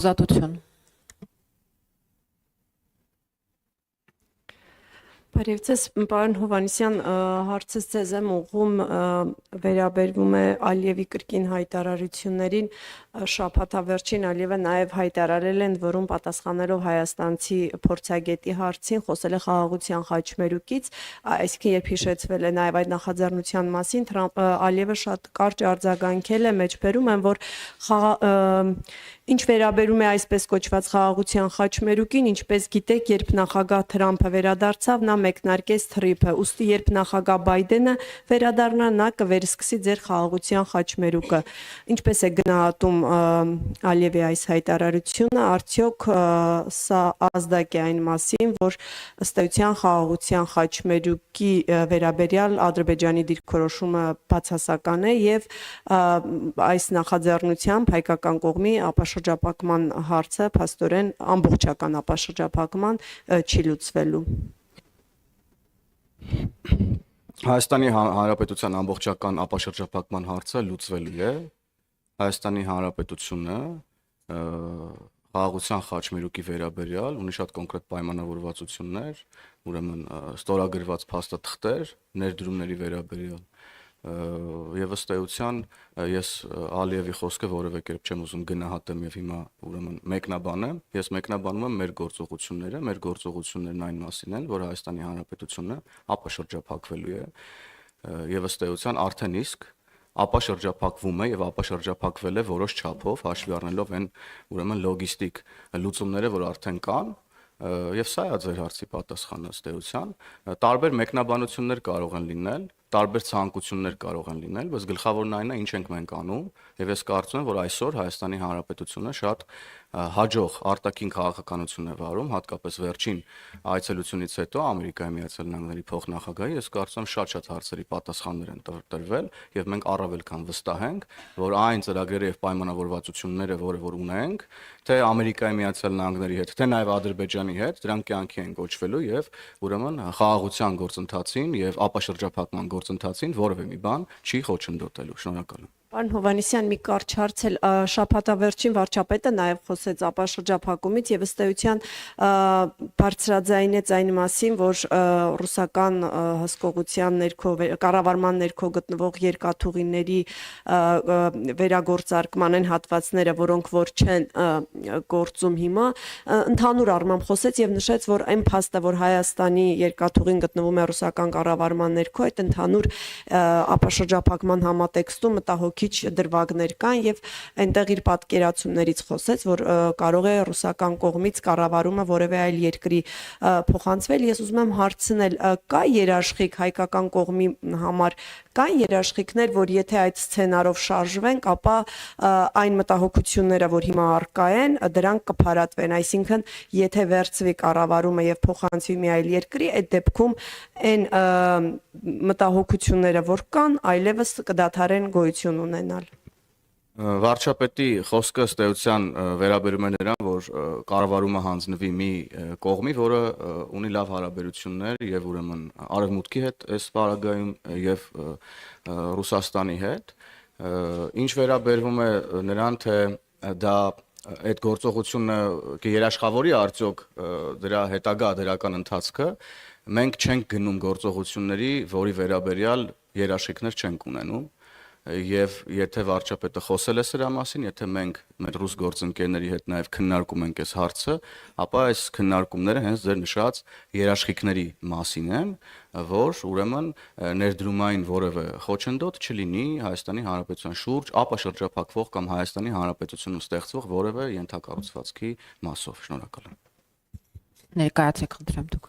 Ազատություն։ Բարև ձեզ, պարոն Հովհաննիսյան, հարցս ձեզ եմ ուղղում, վերաբերվում է Ալիևի կրկին հայտարարություններին, շաբաթավերջին Ալիևը նաև հայտարարել են, որում պատասխանելով հայաստանցի փորձագետի հարցին, խոսել է խաղաղության խաչմերուկից, այսինքն երբ հիշեցվել է նաև այդ նախաձեռնության մասին, Ալիևը շատ կարճ արձագանքել է, մեջբերում են, որ ինչ վերաբերում է այսպես կոչված խաղաղության խաչմերուկին, ինչպես գիտեք, երբ նախագահ Թրամփը վերադարձավ, նա մեկնարկեց թրիփը, ուստի երբ նախագահ Բայդենը վերադառնա, նա կվերսկսի ձեր խաղաղության խաչմերուկը։ Ինչպես է գնահատում Ալիևի այս հայտարարությունը, արդյոք սա ազդակ է այն մասին, որ ըստ էության խաղաղության խաչմերուկի վերաբերյալ Ադրբեջանի դիրքորոշումը բացասական է եւ այս նախաձեռնությամբ հայկական կողմի ապաշրջափակման հարցը փաստորեն ամբողջական ապաշրջափակման չի լուծվելու։ Հայաստանի Հանրապետության ամբողջական ապաշրջափակման հարցը լուծվելու է։ Հայաստանի Հանրապետությունը խաղաղության խաչմերուկի վերաբերյալ ունի շատ կոնկրետ պայմանավորվածություններ, ուրեմն ստորագրված փաստաթղթեր, ներդրումների վերաբերյալ եւ ըստ էության ես Ալիևի խոսքը որևէ կերպ չեմ ուզում գնահատեմ եւ հիմա ուրեմն մեկնաբանեմ, ես մեկնաբանում եմ մեր գործողություններն այն մասին են, որ Հայաստանի Հանրապետությունը ապաշրջափակվելու է եւ ըստ էության արդեն իսկ ապաշրջափակվում է եւ ապաշրջափակվել է որոշ չափով հաշվի առնելով այն ուրեմն լոգիստիկ լուծումները, որ արդեն կան եւ սա է ձեր հարցի պատասխանը ըստ էության տարբեր մեկնաբանություններ կարող են լինել, տարբեր ցանկություններ կարող են լինել, բայց գլխավորն այն է, ինչ ենք մենք անում, եւ ես կարծում եմ, որ այսօր Հայաստանի Հանրապետությունը շատ հաջող արտաքին քաղաքականություն է վարում, հատկապես վերջին այցելությունից հետո Ամերիկայի Միացյալ Նահանգների փոխնախագահի, ես կարծում եմ շատ հարցերի պատասխաններ են տրվել եւ մենք առավել քան վստահ ենք, որ այն ծրագրերը եւ պայմանավորվածությունները, որ ունենք, թե Ամերիկայի Միացյալ Նահանգների հետ, թե նաեւ Ադրբեջանի հետ, դրանք կյանքի են կոչվելու եւ ուրեմն խաղաղության գործընթացին եւ ապաշրջափակման գործընթացին որևէ մի բան չի խոչընդոտելու։ Շնորհակալ եմ։ Պարոն Հովհաննիսյան, մի կարճ հարց էլ շաբաթավերջին վարչապետը նաև խոսեց ապաշրջափակումից եւ ըստ էության բարձրաձայնեց այն մասին, որ ռուսական հսկողության ներքո կառավարման ներքո գտնվող երկաթուղիների վերագործարկման այն հատվածները, որոնք որ չեն գործում հիմա, ընդհանուր առմամբ խոսեց եւ նշեց, որ այն փաստը, որ Հայաստանի երկաթուղին գտնվում է ռուսական կառավարման ներքո, այդ ընդհանուր ապաշրջափակման համատեքստում մտահոգիչ դրվագներ կան եւ այնտեղ իր պատկերացումներից խոսեց, որ կարող է ռուսական կողմից կառավարումը որևէ այլ երկրի փոխանցվել։ Ես ուզում եմ հարցնել, կա երաշխիք հայկական կողմի համար, կան երաշխիքներ, որ եթե այդ սցենարով շարժվենք, ապա այն մտահոգությունները, որ հիմա առկա են, դրանք կփարատվեն, այսինքն եթե վերցվի կառավարումը եւ փոխանցվի մի այլ երկրի, այդ դեպքում այն մտահոգությունները, որ կան, այլևս կդադարեն գոյություն ունենալ։ Վարչապետի խոսքը ըստ էության վերաբերում է նրան, որ կառավարումը հանձնվի մի կողմի, որը ունի լավ հարաբերություններ եւ ուրեմն արևմուտքի հետ այս պարագայում եւ Ռուսաստանի հետ, ինչ վերաբերվում է նրան, թե դա այդ գործողությունը կերաշխավորի արդյոք դրա հետագա դրական ընթացքը, մենք չենք գնում գործողությունների, որի վերաբերյալ երաշխիքներ չենք ունենում եւ եթե վարչապետը խոսել է սրա մասին, եթե մենք մեր ռուս գործընկերների հետ նաեւ քննարկում ենք այս հարցը, ապա այս քննարկումները հենց ձեր նշած երաշխիքների մասին են, որ ուրեմն ներդրումային որևէ խոչընդոտ չլինի Հայաստանի Հանրապետության շուրջ ապաշրջափակվող կամ Հայաստանի Հանրապետությունում ստեղծվող որևէ ենթակառուցվածքի մասով։ Շնորհակալ եմ։ Ներկայացեք, խնդրեմ դուք։